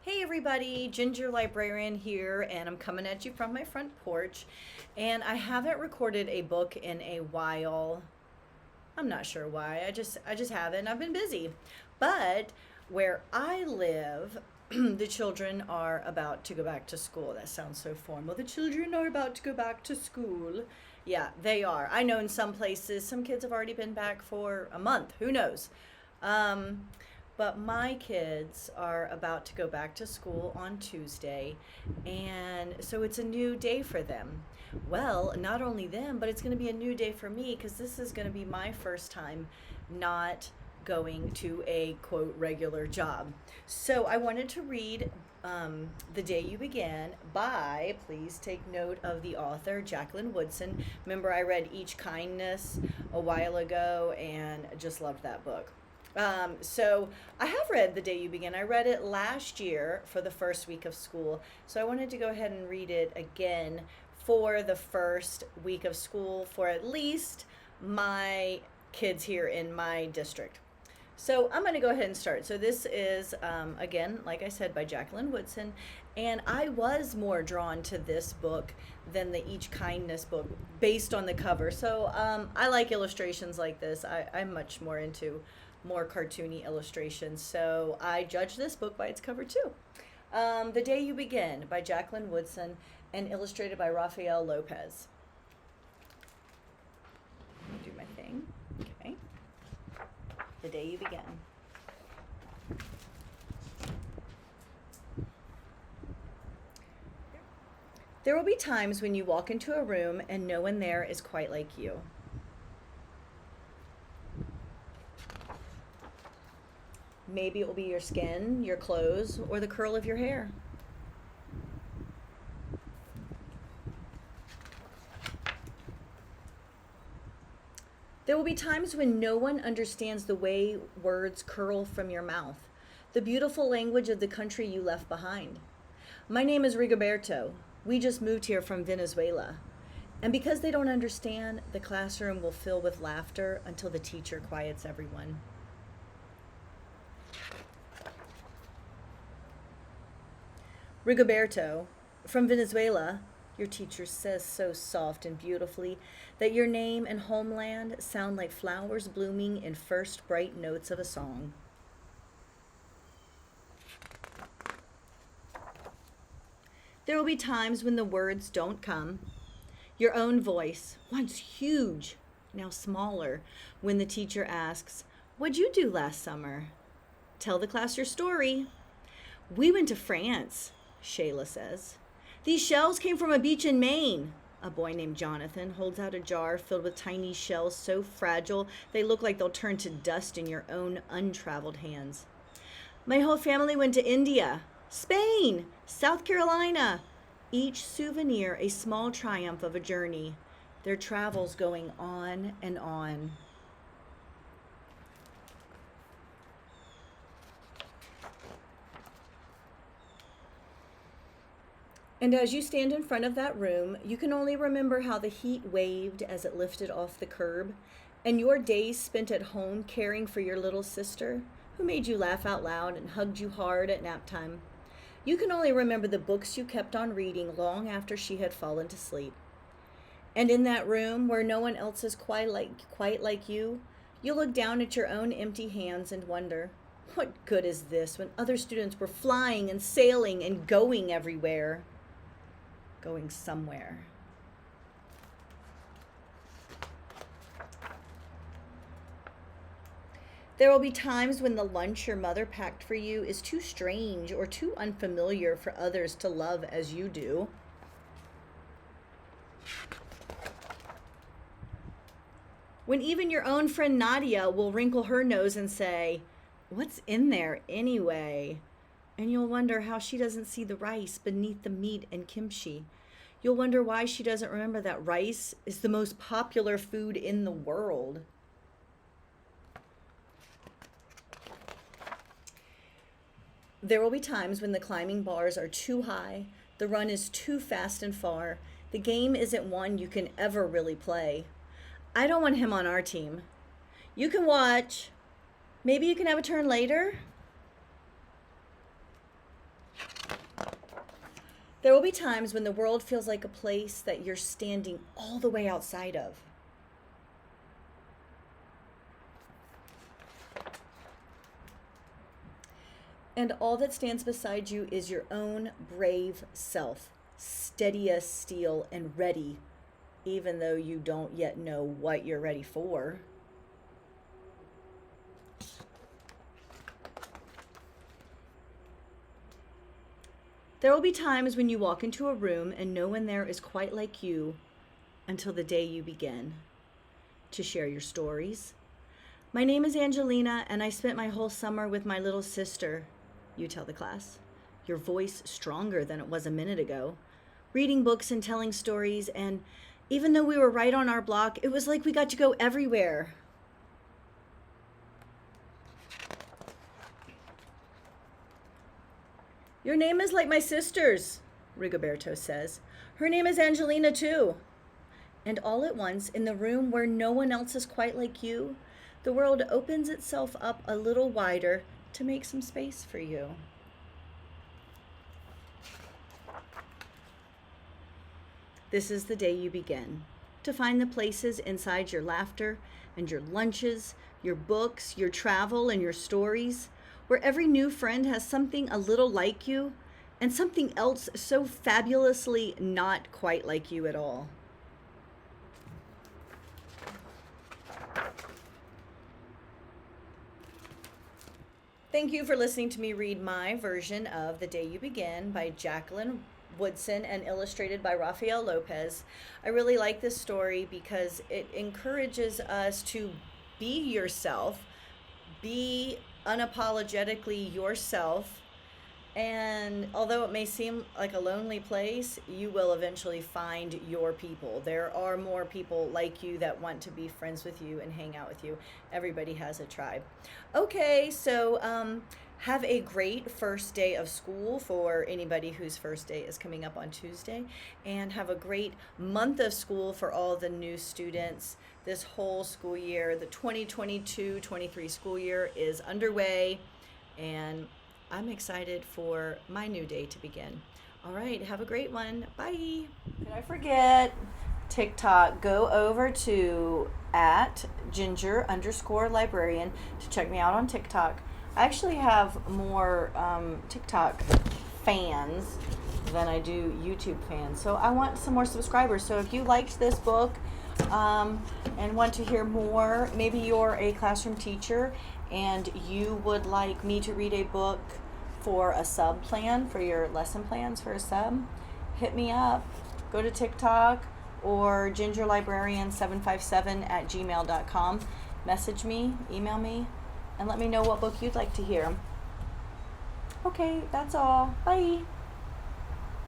Hey everybody, Ginger Librarian here, and I'm coming at you from my front porch. And I haven't recorded a book in a while. I'm not sure why. I just haven't. I've been busy. But where I live, the children are about to go back to school. That sounds so formal. The children are about to go back to school. Yeah, they are. I know in some places some kids have already been back for a month. Who knows? Um, but my kids are about to go back to school on Tuesday, and so it's a new day for them. Well, not only them, but it's going to be a new day for me because this is going to be my first time not going to a quote regular job. So I wanted to read The Day You Began by, please take note of the author, Jacqueline Woodson. Remember, I read Each Kindness a while ago and just loved that book. So I have read The Day You Begin. I read it last year for the first week of school. So I wanted to go ahead and read it again for the first week of school for at least my kids here in my district. So I'm going to go ahead and start. So this is, again, like I said, by Jacqueline Woodson. And I was more drawn to this book than the Each Kindness book based on the cover. So I like illustrations like this. I'm much more into more cartoony illustrations. So I judge this book by its cover too. The Day You Begin by Jacqueline Woodson and illustrated by Rafael Lopez. Let me do my thing. Okay. The Day You Begin. There will be times when you walk into a room and no one there is quite like you. Maybe it will be your skin, your clothes, or the curl of your hair. There will be times when no one understands the way words curl from your mouth, the beautiful language of the country you left behind. My name is Rigoberto. We just moved here from Venezuela. And because they don't understand, the classroom will fill with laughter until the teacher quiets everyone. Rigoberto, from Venezuela, your teacher says so soft and beautifully that your name and homeland sound like flowers blooming in first bright notes of a song. There will be times when the words don't come. Your own voice, once huge, now smaller, when the teacher asks, "What'd you do last summer?" Tell the class your story. "We went to France," Shayla says. "These shells came from a beach in Maine." A boy named Jonathan holds out a jar filled with tiny shells so fragile they look like they'll turn to dust in your own untraveled hands. "My whole family went to India, Spain, South Carolina." Each souvenir a small triumph of a journey, their travels going on and on. And as you stand in front of that room, you can only remember how the heat waved as it lifted off the curb, and your days spent at home caring for your little sister, who made you laugh out loud and hugged you hard at nap time. You can only remember the books you kept on reading long after she had fallen to sleep. And in that room where no one else is quite like you, you look down at your own empty hands and wonder, what good is this when other students were flying and sailing and going everywhere? Going somewhere. There will be times when the lunch your mother packed for you is too strange or too unfamiliar for others to love as you do. When even your own friend Nadia will wrinkle her nose and say, "What's in there anyway?" And you'll wonder how she doesn't see the rice beneath the meat and kimchi. You'll wonder why she doesn't remember that rice is the most popular food in the world. There will be times when the climbing bars are too high, the run is too fast and far, the game isn't one you can ever really play. I don't want him on our team. You can watch. Maybe you can have a turn later. There will be times when the world feels like a place that you're standing all the way outside of. And all that stands beside you is your own brave self, steady as steel and ready, even though you don't yet know what you're ready for. There will be times when you walk into a room and no one there is quite like you until the day you begin to share your stories. My name is Angelina, and I spent my whole summer with my little sister. You tell the class. Your voice stronger than it was a minute ago. Reading books and telling stories, and even though we were right on our block, it was like we got to go everywhere. Your name is like my sister's, Rigoberto says. Her name is Angelina too. And all at once, in the room where no one else is quite like you, the world opens itself up a little wider to make some space for you. This is the day you begin to find the places inside your laughter and your lunches, your books, your travel, and your stories, where every new friend has something a little like you and something else so fabulously not quite like you at all. Thank you for listening to me read my version of The Day You Begin by Jacqueline, Woodson, and illustrated by Rafael Lopez. I really like this story because it encourages us to be yourself, be unapologetically yourself, and although it may seem like a lonely place, you will eventually find your people. There are more people like you that want to be friends with you and hang out with you. Everybody has a tribe. Okay, so have a great first day of school for anybody whose first day is coming up on Tuesday, and have a great month of school for all the new students. This whole school year, the 2022-23 school year is underway, and I'm excited for my new day to begin. All right, have a great one. Bye. Did I forget? TikTok. Go over to @ginger_librarian to check me out on TikTok. I actually have more TikTok fans than I do YouTube fans. So I want some more subscribers. So if you liked this book and want to hear more, maybe you're a classroom teacher and you would like me to read a book for a sub plan, for your lesson plans for a sub, hit me up. Go to TikTok or gingerlibrarian757@gmail.com. Message me, email me, and let me know what book you'd like to hear. Okay, that's all. Bye.